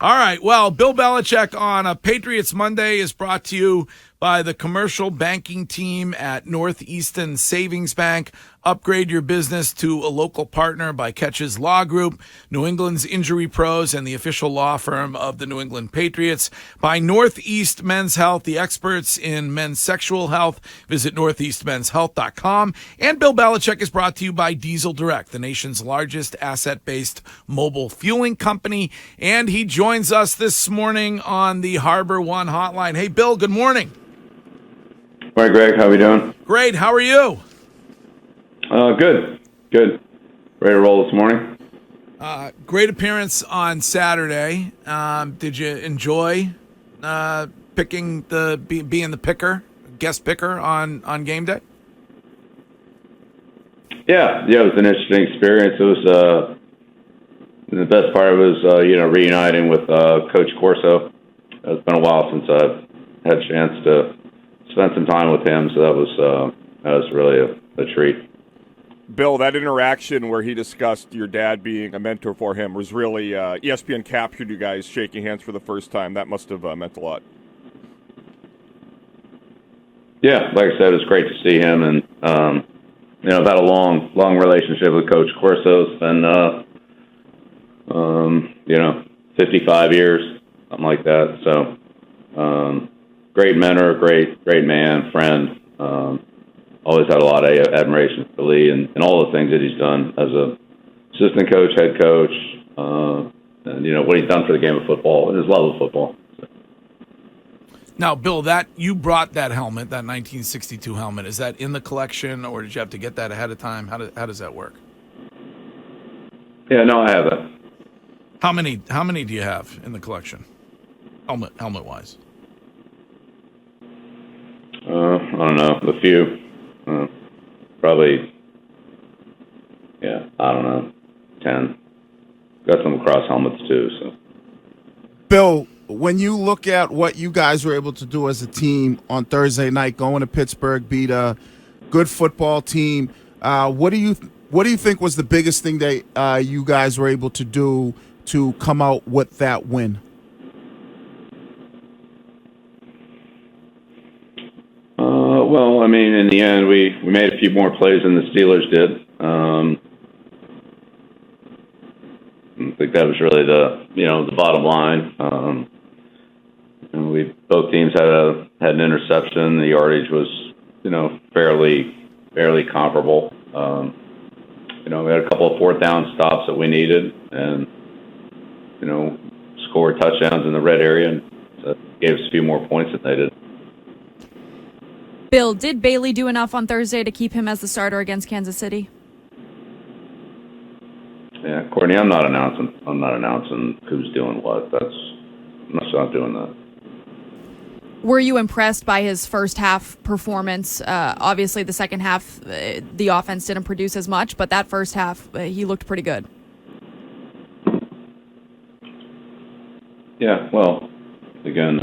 All right. Well, Bill Belichick on a Patriots Monday is brought to you by the commercial banking team at Northeastern Savings Bank. Upgrade your business to a local partner by Catches Law Group, New England's injury pros, and the official law firm of the New England Patriots. By Northeast Men's Health, the experts in men's sexual health. Visit northeastmenshealth.com. And Bill Belichick is brought to you by Diesel Direct, the nation's largest asset-based mobile fueling company. And he joins us this morning on the Harbor One hotline. Hey, Bill, good morning. Hi, Greg. How are we doing? Great. How are you? Good. Ready to roll this morning? Great appearance on Saturday. Did you enjoy being the picker, guest picker on game day? Yeah, it was an interesting experience. It was the best part was reuniting with Coach Corso. It's been a while since I've had a chance to spend some time with him, so that was really a treat. Bill, that interaction where he discussed your dad being a mentor for him was really ESPN captured you guys shaking hands for the first time. That must have meant a lot. Yeah, like I said, it was great to see him, and I've had a long relationship with Coach Corso. It's been 55 years, something like that. So, great mentor, great man, friend. Always had a lot of admiration for Lee and all the things that he's done as a assistant coach, head coach, and what he's done for the game of football and his love of football. Now, Bill, that you brought that helmet, that 1962 helmet. Is that in the collection, or did you have to get that ahead of time? How does that work? Yeah, no, I have it. How many do you have in the collection, helmet wise? I don't know, a few. Probably, I don't know, 10. Got some lacrosse helmets too. So, Bill, when you look at what you guys were able to do as a team on Thursday night, going to Pittsburgh, beat a good football team, what do you think was the biggest thing that you guys were able to do to come out with that win? Well, I mean, in the end, we made a few more plays than the Steelers did. I think that was really the bottom line. Both teams had an interception. The yardage was fairly comparable. We had a couple of fourth down stops that we needed, and scored touchdowns in the red area, and that gave us a few more points than they did. Bill, did Bailey do enough on Thursday to keep him as the starter against Kansas City? Yeah, Courtney, I'm not announcing who's doing what. I'm not doing that. Were you impressed by his first half performance? Obviously, the second half, the offense didn't produce as much, but that first half, he looked pretty good. Yeah, well, again,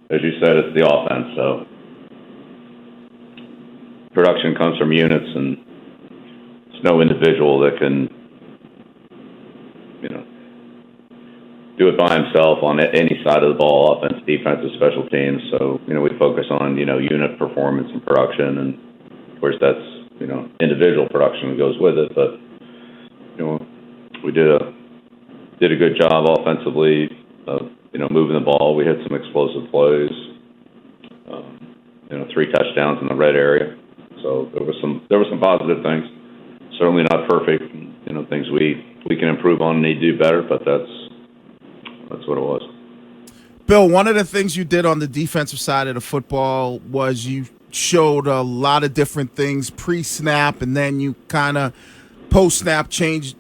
as you said, it's the offense, so production comes from units, and there's no individual that can, do it by himself on any side of the ball, offense, defense, or special teams. So, we focus on, unit performance and production, and of course that's, individual production that goes with it. But, we did a good job offensively of, moving the ball. We had some explosive plays, 3 touchdowns in the red area. So there were some positive things. Certainly not perfect, things we can improve on and need to do better, but that's what it was. Bill, one of the things you did on the defensive side of the football was you showed a lot of different things pre-snap, and then you kind of post-snap changed,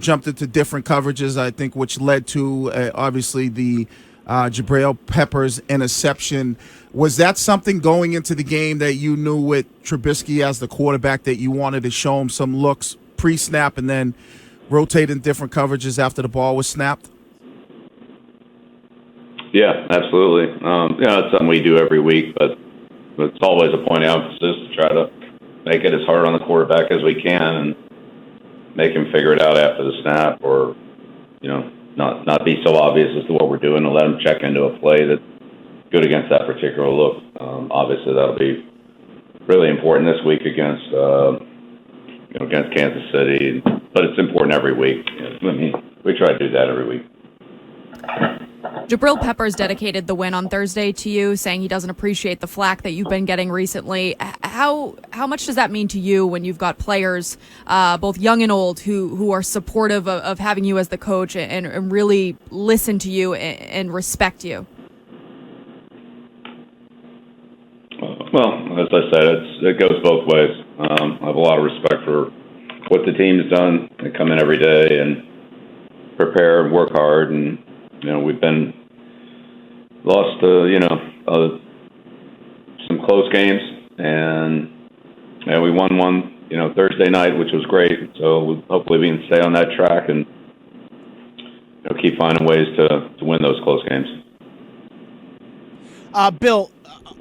jumped into different coverages, I think, which led to obviously the Jabril Peppers interception. Was that something going into the game that you knew with Trubisky as the quarterback that you wanted to show him some looks pre-snap and then rotate in different coverages after the ball was snapped? Yeah, absolutely. It's something we do every week, but it's always a point of emphasis to try to make it as hard on the quarterback as we can and make him figure it out after the snap, or, not be so obvious as to what we're doing, and let them check into a play that's good against that particular look. Obviously, that'll be really important this week against against Kansas City, but it's important every week. I mean, we try to do that every week. Jabril Peppers dedicated the win on Thursday to you, saying he doesn't appreciate the flack that you've been getting recently. How much does that mean to you when you've got players, both young and old, who are supportive of having you as the coach and really listen to you and respect you? Well, as I said, it goes both ways. I have a lot of respect for what the team's done. They come in every day and prepare and work hard, and we've been lost some close games, and we won one Thursday night, which was great. So hopefully we can stay on that track and keep finding ways to win those close games. Bill,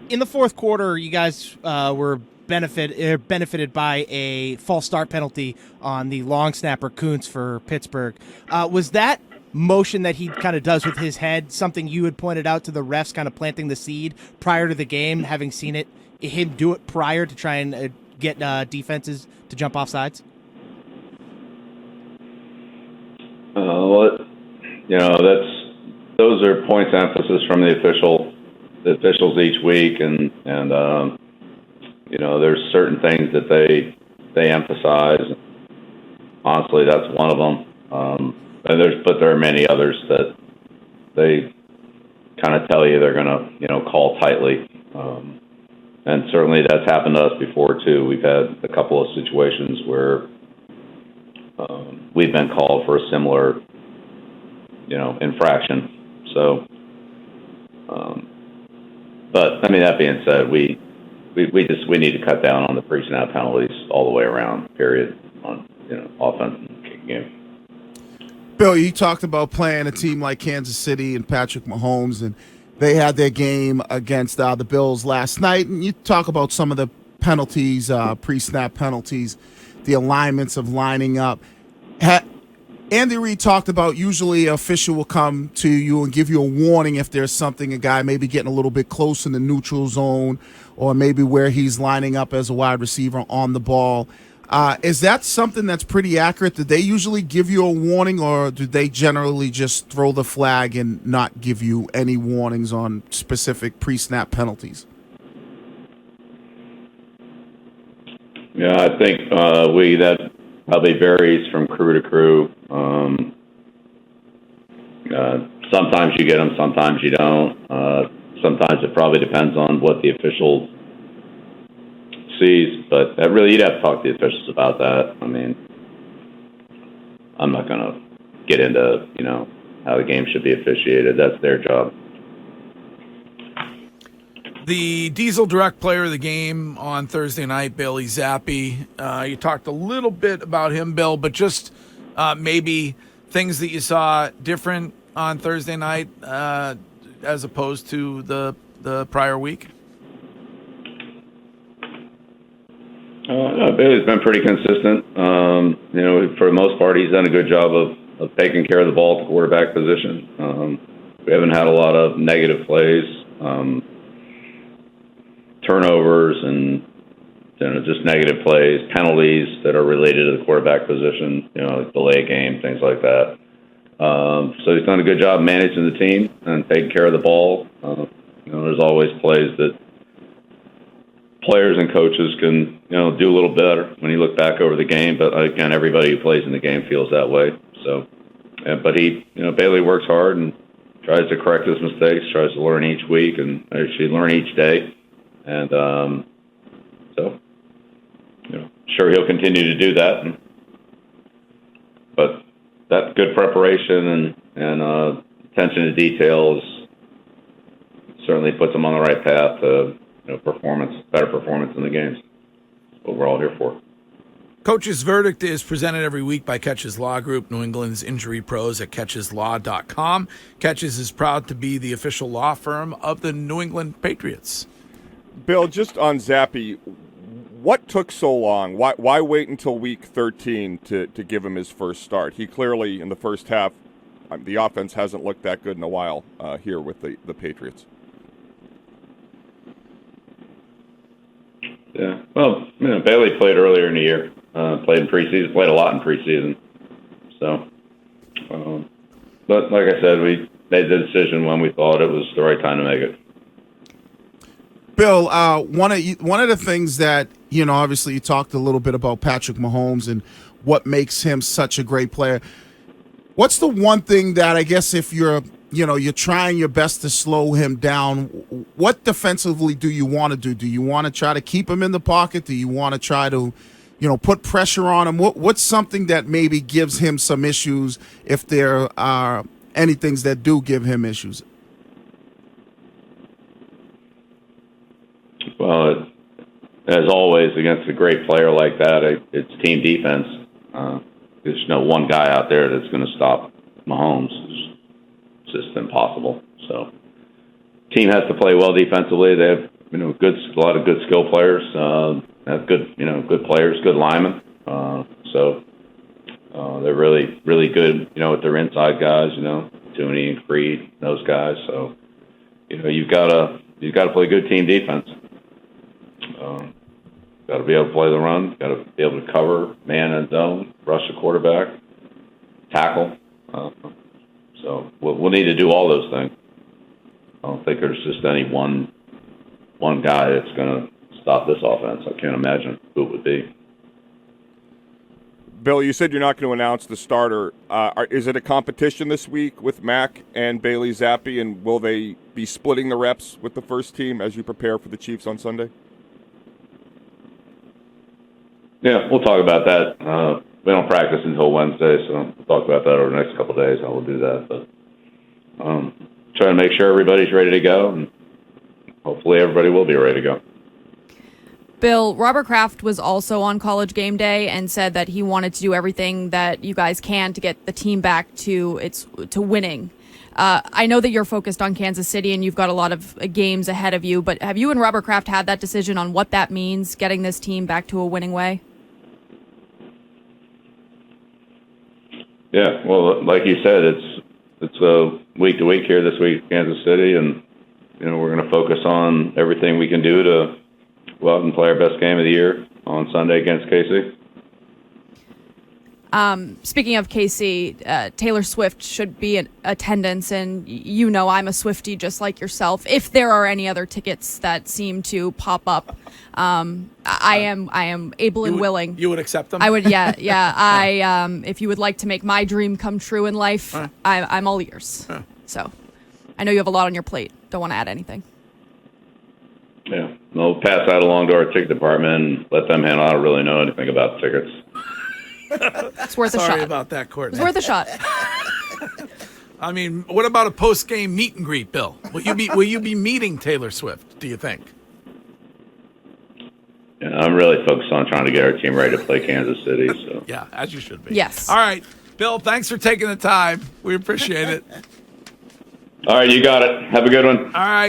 in the fourth quarter, you guys were benefited by a false start penalty on the long snapper Kuntz for Pittsburgh. Was that motion that he kind of does with his head something you had pointed out to the refs, kind of planting the seed prior to the game, having seen him do it prior to try and get defenses to jump off sides? Those are points of emphasis from the officials each week, and there's certain things that they emphasize. Honestly, that's one of them. But there are many others that they kind of tell you they're going to call tightly, and certainly that's happened to us before too. We've had a couple of situations where we've been called for a similar infraction. So, but I mean, that being said, we need to cut down on the pre-snap penalties all the way around. Period. On offense and kicking game. Bill, you talked about playing a team like Kansas City and Patrick Mahomes, and they had their game against the Bills last night. And you talk about some of the penalties, pre-snap penalties, the alignments of lining up. Andy Reid talked about usually an official will come to you and give you a warning if there's something, a guy maybe getting a little bit close in the neutral zone or maybe where he's lining up as a wide receiver on the ball. Is that something that's pretty accurate? Did they usually give you a warning, or do they generally just throw the flag and not give you any warnings on specific pre-snap penalties? Yeah, I think that probably varies from crew to crew. Sometimes you get them, sometimes you don't. Sometimes it probably depends on what the official sees, but you'd have to talk to the officials about that. I mean, I'm not going to get into how the game should be officiated. That's their job. The Diesel Direct Player of the Game on Thursday night, Bailey Zappi. You talked a little bit about him, Bill, but just maybe things that you saw different on Thursday night as opposed to the prior week. Bailey's been pretty consistent. For the most part, he's done a good job of taking care of the ball at the quarterback position. We haven't had a lot of negative plays, turnovers, and just negative plays, penalties that are related to the quarterback position, like delay a game, things like that. So he's done a good job managing the team and taking care of the ball. There's always plays that players and coaches can, do a little better when you look back over the game. But again, everybody who plays in the game feels that way. So, but Bailey works hard and tries to correct his mistakes, tries to learn each week and actually learn each day. And so, sure he'll continue to do that. But that good preparation and attention to details certainly puts him on the right path to better performance in the games. That's what we're all here for. Coach's Verdict is presented every week by Catches Law Group, New England's injury pros at catcheslaw.com. Catches is proud to be the official law firm of the New England Patriots. Bill, just on Zappi, what took so long? Why wait until week 13 to give him his first start? He clearly, in the first half, The offense hasn't looked that good in a while here with the Patriots. Yeah. Well, Bailey played earlier in the year. Played in preseason. Played a lot in preseason. So, but like I said, we made the decision when we thought it was the right time to make it. Bill, one of the things that, obviously you talked a little bit about Patrick Mahomes and what makes him such a great player. What's the one thing that, I guess, if you're trying your best to slow him down, what defensively do you want to do? Do you want to try to keep him in the pocket? Do you want to try to, put pressure on him? What's something that maybe gives him some issues, if there are any things that do give him issues? Well, as always, against a great player like that, it's team defense. There's no one guy out there that's going to stop Mahomes. It's just impossible. So, team has to play well defensively. They have, a lot of good skill players. Have good, good players, good linemen. They're really, really good. With their inside guys. Tooney and Creed, those guys. So, you've got to play good team defense. Got to be able to play the run. Got to be able to cover man and zone, rush the quarterback, tackle. So we'll need to do all those things. I don't think there's just any one guy that's going to stop this offense. I can't imagine who it would be. Bill, you said you're not going to announce the starter. Is it a competition this week with Mac and Bailey Zappi, and will they be splitting the reps with the first team as you prepare for the Chiefs on Sunday? Yeah, we'll talk about that. We don't practice until Wednesday, so we'll talk about that over the next couple of days. How we'll do that, but try to make sure everybody's ready to go, and hopefully everybody will be ready to go. Bill, Robert Kraft was also on College GameDay and said that he wanted to do everything that you guys can to get the team back to winning. I know that you're focused on Kansas City and you've got a lot of games ahead of you, but have you and Robert Kraft had that decision on what that means, getting this team back to a winning way? Yeah, well, like you said, it's a week to week here this week, Kansas City, and we're going to focus on everything we can do to go out and play our best game of the year on Sunday against KC. Speaking of KC, Taylor Swift should be in attendance, and I'm a Swiftie just like yourself. If there are any other tickets that seem to pop up, I am able and willing. You would accept them? I would, yeah. If you would like to make my dream come true in life, I'm all ears. So, I know you have a lot on your plate. Don't want to add anything. Yeah, we'll pass that along to our ticket department and let them handle. I don't really know anything about tickets. It's worth a shot. Sorry about that, Courtney. It's worth a shot. I mean, what about a post-game meet and greet, Bill? Will you be meeting Taylor Swift, do you think? Yeah, I'm really focused on trying to get our team ready to play Kansas City. So Yeah, as you should be. Yes. All right, Bill, thanks for taking the time. We appreciate it. all right, you got it. Have a good one. All right.